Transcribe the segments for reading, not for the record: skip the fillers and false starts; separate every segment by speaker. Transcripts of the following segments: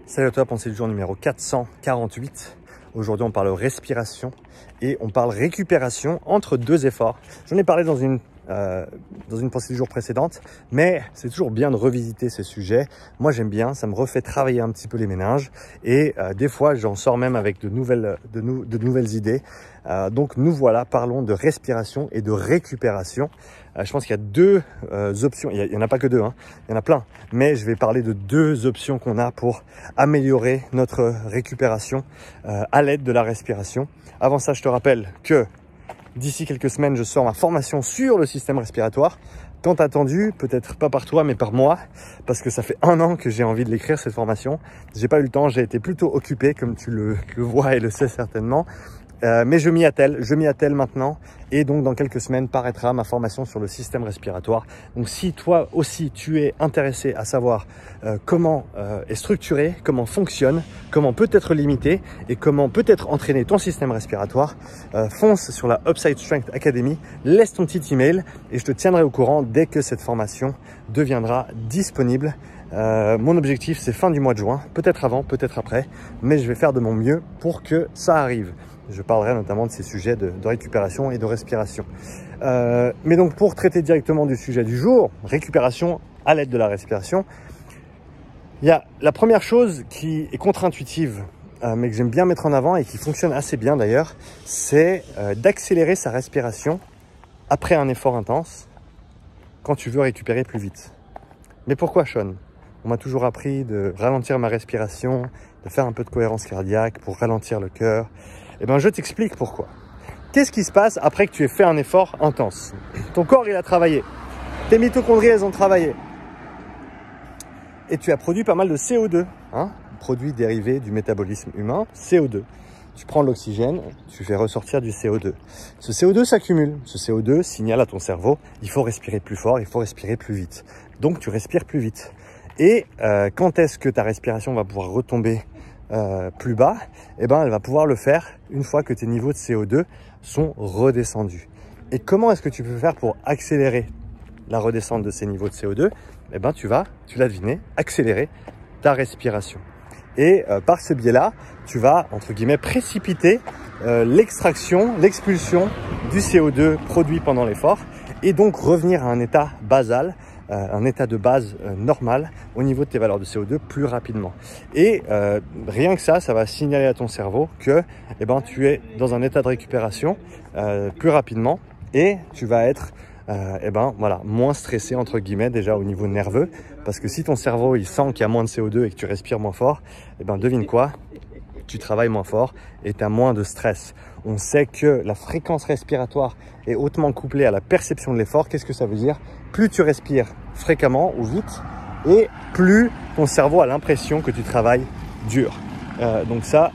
Speaker 1: Salut à toi, pensée du jour numéro 448. Aujourd'hui, on parle respiration et on parle récupération entre deux efforts. J'en ai parlé dans une pensée du jour précédente, mais c'est toujours bien de revisiter ces sujets. Moi, j'aime bien, ça me refait travailler un petit peu les méninges et des fois, j'en sors même avec de nouvelles idées. Donc, nous voilà, parlons de respiration et de récupération. Je pense qu'il y a deux options, il n'y en a pas que deux, hein. Il y en a plein, mais je vais parler de deux options qu'on a pour améliorer notre récupération à l'aide de la respiration. Avant ça, je te rappelle que d'ici quelques semaines, je sors ma formation sur le système respiratoire. Tant attendu, peut-être pas par toi, mais par moi, parce que ça fait 1 an que j'ai envie de l'écrire, cette formation. J'ai pas eu le temps, j'ai été plutôt occupé, comme tu le vois et le sais certainement. Mais je m'y attelle maintenant et donc dans quelques semaines paraîtra ma formation sur le système respiratoire. Donc si toi aussi tu es intéressé à savoir comment est structuré, comment fonctionne, comment peut être limité et comment peut être entraîner ton système respiratoire, fonce sur la Upside Strength Academy, laisse ton petit email et je te tiendrai au courant dès que cette formation deviendra disponible. Mon objectif c'est fin du mois de juin, peut-être avant, peut-être après, mais je vais faire de mon mieux pour que ça arrive. Je parlerai notamment de ces sujets de récupération et de respiration. Mais donc pour traiter directement du sujet du jour, récupération à l'aide de la respiration, il y a la première chose qui est contre-intuitive, mais que j'aime bien mettre en avant et qui fonctionne assez bien d'ailleurs, c'est d'accélérer sa respiration après un effort intense quand tu veux récupérer plus vite. Mais pourquoi, Sean? On m'a toujours appris de ralentir ma respiration, de faire un peu de cohérence cardiaque pour ralentir le cœur. Eh bien, je t'explique pourquoi. Qu'est-ce qui se passe après que tu aies fait un effort intense? Ton corps, il a travaillé. Tes mitochondries, elles ont travaillé. Et tu as produit pas mal de CO2, hein, produit dérivé du métabolisme humain, CO2. Tu prends l'oxygène, tu fais ressortir du CO2. Ce CO2 s'accumule. Ce CO2 signale à ton cerveau, il faut respirer plus fort, il faut respirer plus vite. Donc, tu respires plus vite. Et quand est-ce que ta respiration va pouvoir retomber plus bas? Eh ben, elle va pouvoir le faire une fois que tes niveaux de CO2 sont redescendus. Et comment est-ce que tu peux faire pour accélérer la redescente de ces niveaux de CO2? Eh ben, tu l'as deviné, accélérer ta respiration. Et par ce biais-là, tu vas, entre guillemets, précipiter l'expulsion du CO2 produit pendant l'effort et donc revenir à un état basal, un état de base normal au niveau de tes valeurs de CO2 plus rapidement. Et rien que ça va signaler à ton cerveau que tu es dans un état de récupération plus rapidement et tu vas être moins stressé entre guillemets déjà au niveau nerveux, parce que si ton cerveau il sent qu'il y a moins de CO2 et que tu respires moins fort, devine quoi, tu travailles moins fort et tu as moins de stress. On sait que la fréquence respiratoire est hautement couplée à la perception de l'effort. Qu'est-ce que ça veut dire? Plus tu respires fréquemment ou vite et plus ton cerveau a l'impression que tu travailles dur. Donc ça,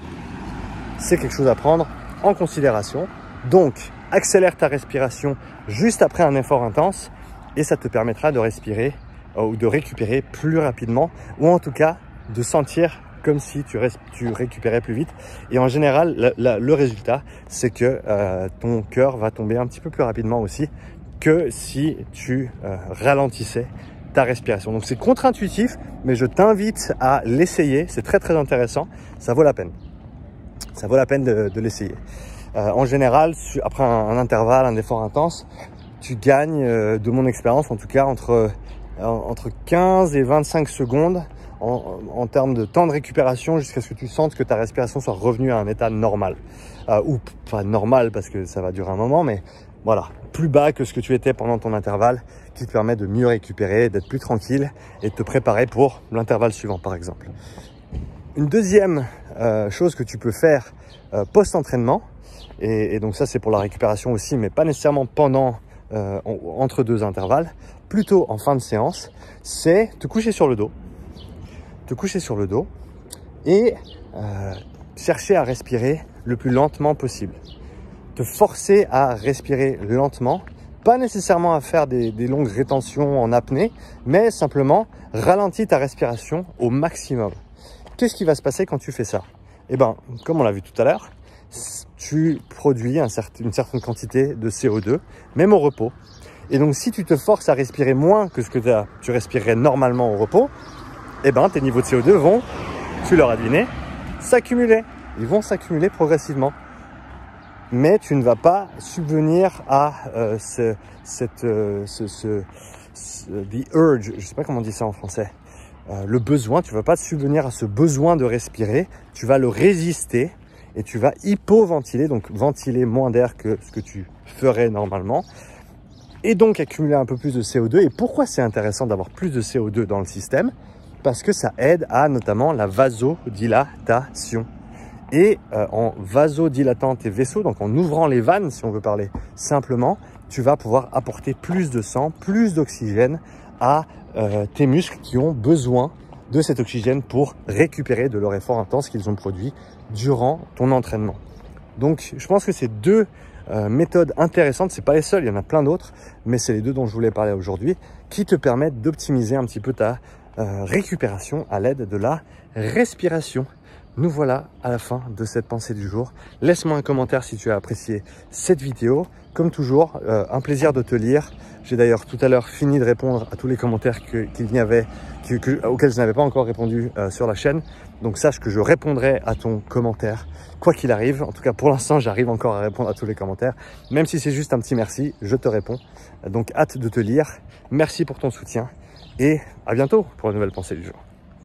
Speaker 1: c'est quelque chose à prendre en considération. Donc, accélère ta respiration juste après un effort intense et ça te permettra de respirer ou de récupérer plus rapidement, ou en tout cas de sentir comme si tu récupérais plus vite. Et en général, le résultat, c'est que ton cœur va tomber un petit peu plus rapidement aussi que si tu ralentissais ta respiration. Donc c'est contre-intuitif, mais je t'invite à l'essayer. C'est très très intéressant. Ça vaut la peine. Ça vaut la peine de l'essayer. En général, après un intervalle, un effort intense, tu gagnes, de mon expérience en tout cas, entre 15 et 25 secondes en termes de temps de récupération jusqu'à ce que tu sentes que ta respiration soit revenue à un état normal. Ou pas normal parce que ça va durer un moment, mais voilà, plus bas que ce que tu étais pendant ton intervalle, qui te permet de mieux récupérer, d'être plus tranquille et de te préparer pour l'intervalle suivant par exemple. Une deuxième chose que tu peux faire post-entraînement, et donc ça c'est pour la récupération aussi, mais pas nécessairement pendant, entre deux intervalles, plutôt en fin de séance, c'est te coucher sur le dos. Te coucher sur le dos et chercher à respirer le plus lentement possible. Te forcer à respirer lentement, pas nécessairement à faire des longues rétentions en apnée, mais simplement ralentis ta respiration au maximum. Qu'est-ce qui va se passer quand tu fais ça? Comme on l'a vu tout à l'heure, tu produis une certaine quantité de CO2, même au repos. Et donc, si tu te forces à respirer moins que ce que tu respirerais normalement au repos, tes niveaux de CO2 vont tu l'auras deviné, s'accumuler. Ils vont s'accumuler progressivement. Mais tu ne vas pas subvenir à the urge, je ne sais pas comment on dit ça en français, le besoin, tu ne vas pas subvenir à ce besoin de respirer, tu vas le résister et tu vas hypoventiler, donc ventiler moins d'air que ce que tu ferais normalement et donc accumuler un peu plus de CO2. Et pourquoi c'est intéressant d'avoir plus de CO2 dans le système? Parce que ça aide à notamment la vasodilatation. Et en vasodilatant tes vaisseaux, donc en ouvrant les vannes, si on veut parler simplement, tu vas pouvoir apporter plus de sang, plus d'oxygène à tes muscles qui ont besoin de cet oxygène pour récupérer de leur effort intense qu'ils ont produit durant ton entraînement. Donc, je pense que c'est deux méthodes intéressantes. C'est pas les seules, il y en a plein d'autres, mais c'est les deux dont je voulais parler aujourd'hui, qui te permettent d'optimiser un petit peu ta récupération à l'aide de la respiration. Nous voilà à la fin de cette pensée du jour. Laisse-moi un commentaire si tu as apprécié cette vidéo. Comme toujours, un plaisir de te lire. J'ai d'ailleurs tout à l'heure fini de répondre à tous les commentaires auxquels je n'avais pas encore répondu sur la chaîne. Donc sache que je répondrai à ton commentaire quoi qu'il arrive. En tout cas, pour l'instant, j'arrive encore à répondre à tous les commentaires. Même si c'est juste un petit merci, je te réponds. Donc hâte de te lire. Merci pour ton soutien et à bientôt pour une nouvelle pensée du jour.